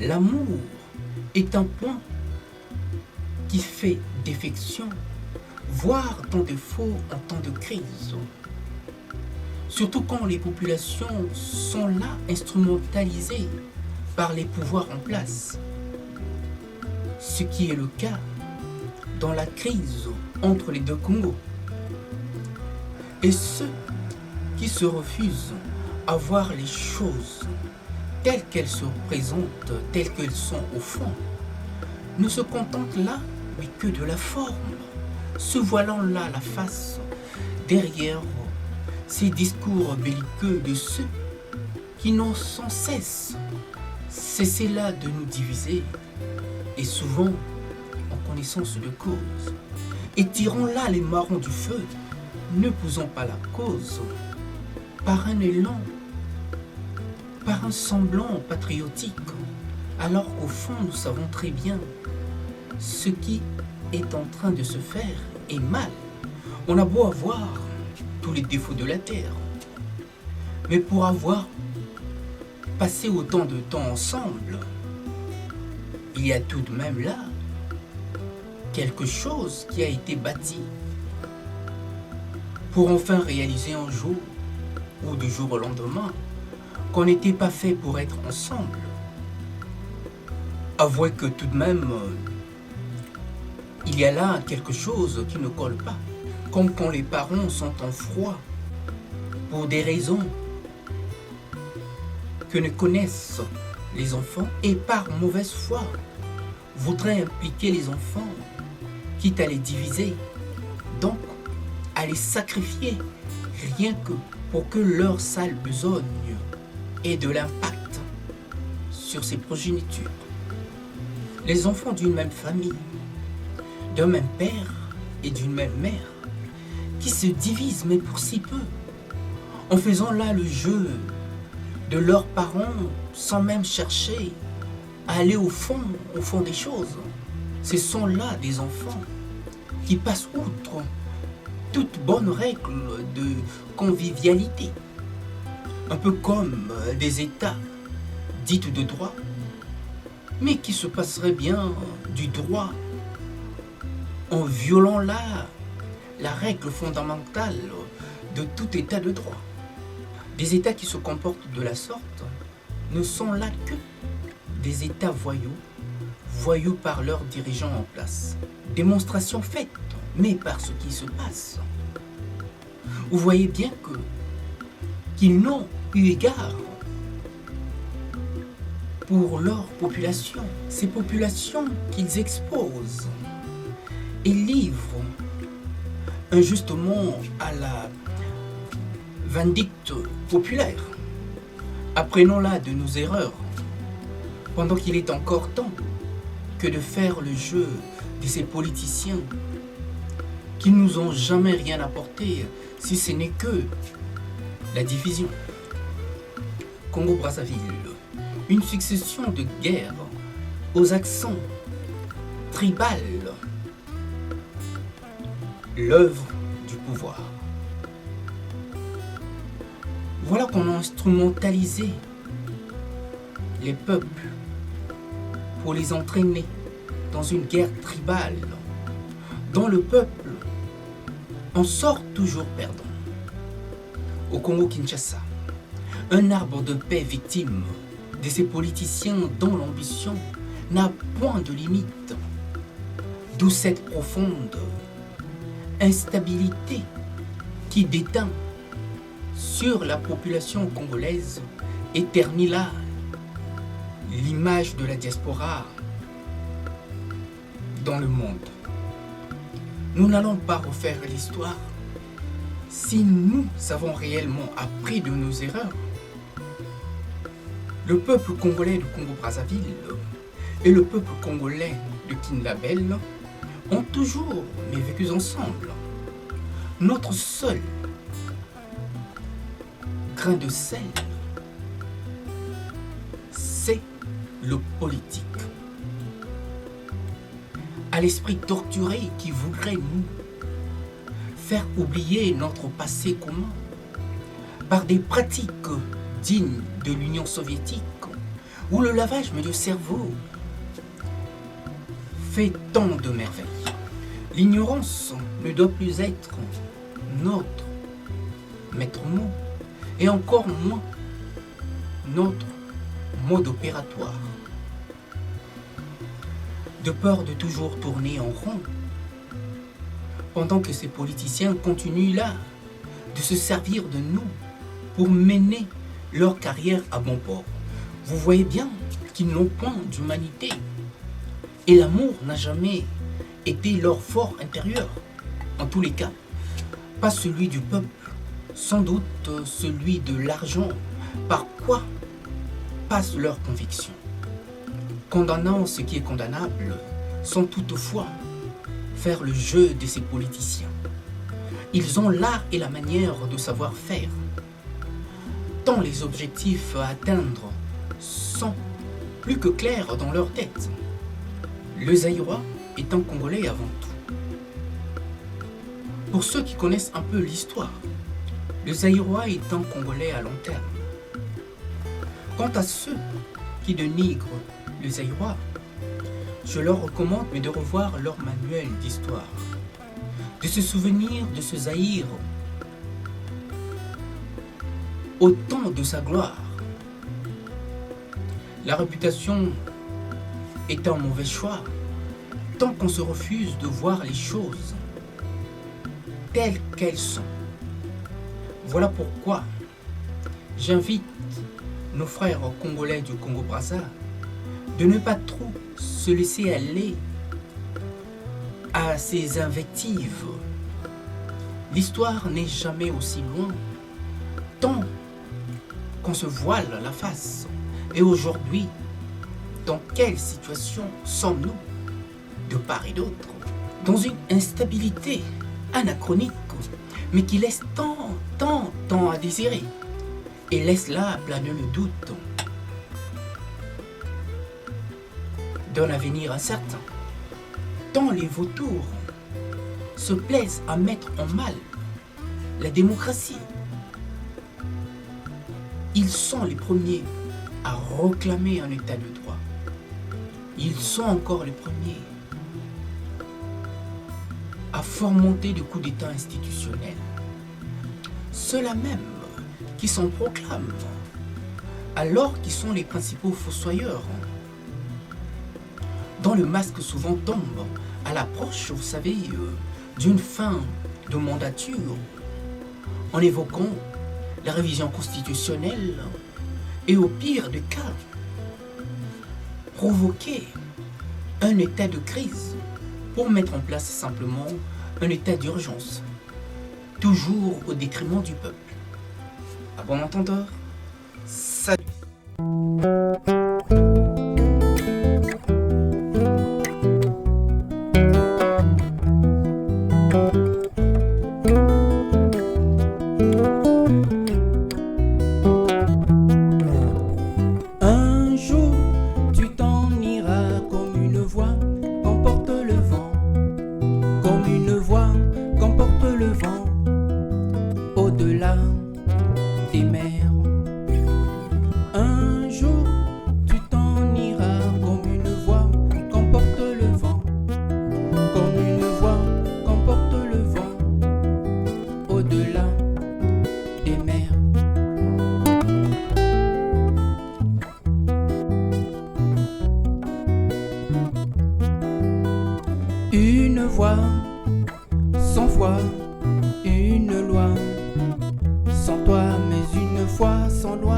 L'amour est un point qui fait défection, voire ton défaut en temps de crise. Surtout quand les populations sont là instrumentalisées par les pouvoirs en place. Ce qui est le cas dans la crise entre les deux Congos. Et ceux qui se refusent à voir les choses telles qu'elles se présentent, telles qu'elles sont au fond, ne se contentent là, mais que de la forme, se voilant là la face derrière ces discours belliqueux de ceux qui n'ont sans cesse cessé là de nous diviser, et souvent en connaissance de cause, et tirant là les marrons du feu, ne posant pas la cause, par un élan, par un semblant patriotique, alors qu'au fond nous savons très bien ce qui est en train de se faire est mal. On a beau avoir tous les défauts de la terre, mais pour avoir passé autant de temps ensemble, il y a tout de même là quelque chose qui a été bâti pour enfin réaliser un jour ou du jour au lendemain qu'on n'était pas fait pour être ensemble. Avouez que tout de même, il y a là quelque chose qui ne colle pas. Comme quand les parents sont en froid pour des raisons que ne connaissent les enfants et par mauvaise foi voudraient impliquer les enfants, quitte à les diviser, donc à les sacrifier rien que pour que leur sale besogne ait de l'impact sur ses progénitures. Les enfants d'une même famille, d'un même père et d'une même mère, qui se divisent mais pour si peu, en faisant là le jeu de leurs parents sans même chercher à aller au fond des choses. Ce sont là des enfants qui passent outre toute bonne règle de convivialité, un peu comme des États dits de droit, mais qui se passeraient bien du droit en violant là la règle fondamentale de tout État de droit. Des États qui se comportent de la sorte ne sont là que des États voyous par leurs dirigeants en place. Démonstration faite, mais par ce qui se passe. Vous voyez bien qu'ils n'ont eu égard pour leur population, ces populations qu'ils exposent et livrent injustement à la vindicte populaire. Apprenons là de nos erreurs, pendant qu'il est encore temps que de faire le jeu de ces politiciens qui nous ont jamais rien apporté, si ce n'est que la division. Congo-Brazzaville, une succession de guerres aux accents tribales, l'œuvre du pouvoir. Voilà qu'on a instrumentalisé les peuples pour les entraîner dans une guerre tribale dont le peuple en sort toujours perdant. Au Congo-Kinshasa, un arbre de paix victime de ces politiciens dont l'ambition n'a point de limite, d'où cette profonde instabilité qui déteint sur la population congolaise et ternit là l'image de la diaspora dans le monde. Nous n'allons pas refaire l'histoire si nous avons réellement appris de nos erreurs. Le peuple congolais de Congo-Brazzaville et le peuple congolais de Kinlabel ont toujours vécu ensemble. Notre seul grain de sel, c'est le politique. À l'esprit torturé qui voudrait nous faire oublier notre passé commun par des pratiques dignes de l'Union soviétique où le lavage du cerveau fait tant de merveilles. L'ignorance ne doit plus être notre maître mot et encore moins notre mode opératoire. De peur de toujours tourner en rond, pendant que ces politiciens continuent là de se servir de nous pour mener leur carrière à bon port. Vous voyez bien qu'ils n'ont point d'humanité et l'amour n'a jamais été leur fort intérieur. En tous les cas, pas celui du peuple, sans doute celui de l'argent, par quoi passe leur conviction. Condamnant ce qui est condamnable, sans toutefois faire le jeu de ces politiciens. Ils ont l'art et la manière de savoir faire. Tant les objectifs à atteindre sont plus que clairs dans leur tête. Le Zaïrois est un Congolais avant tout. Pour ceux qui connaissent un peu l'histoire, le Zaïrois est un Congolais à long terme. Quant à ceux qui dénigrent le Zaïrois, je leur recommande de revoir leur manuel d'histoire, de se souvenir de ce Zaïre au temps de sa gloire. La réputation est un mauvais choix, tant qu'on se refuse de voir les choses telles qu'elles sont. Voilà pourquoi j'invite nos frères congolais du Congo-Brazza de ne pas trop se laisser aller à ces invectives. L'histoire n'est jamais aussi loin, tant qu'on se voile la face. Et aujourd'hui, dans quelle situation sommes-nous, de part et d'autre? Dans une instabilité anachronique, mais qui laisse tant à désirer, et laisse là planer le doute d'un avenir incertain. Tant les vautours se plaisent à mettre en mal la démocratie, ils sont les premiers à réclamer un état de droit. Ils sont encore les premiers à fomenter des coups d'état institutionnels. Ceux-là même qui s'en proclament, alors qu'ils sont les principaux fossoyeurs, dont le masque souvent tombe à l'approche, vous savez, d'une fin de mandature, en évoquant la révision constitutionnelle et au pire des cas, provoquer un état de crise pour mettre en place simplement un état d'urgence, toujours au détriment du peuple. À bon entendeur, salut. Un jour, tu t'en iras comme une voix qu'emporte le vent, comme une voix qu'emporte le vent, au-delà des mers. Un jour, tu t'en iras comme une voix qu'emporte le vent, comme une voix qu'emporte le vent, au-delà des mers. Une voix, sans foi, une loi, sans toi, mais une foi sans loi.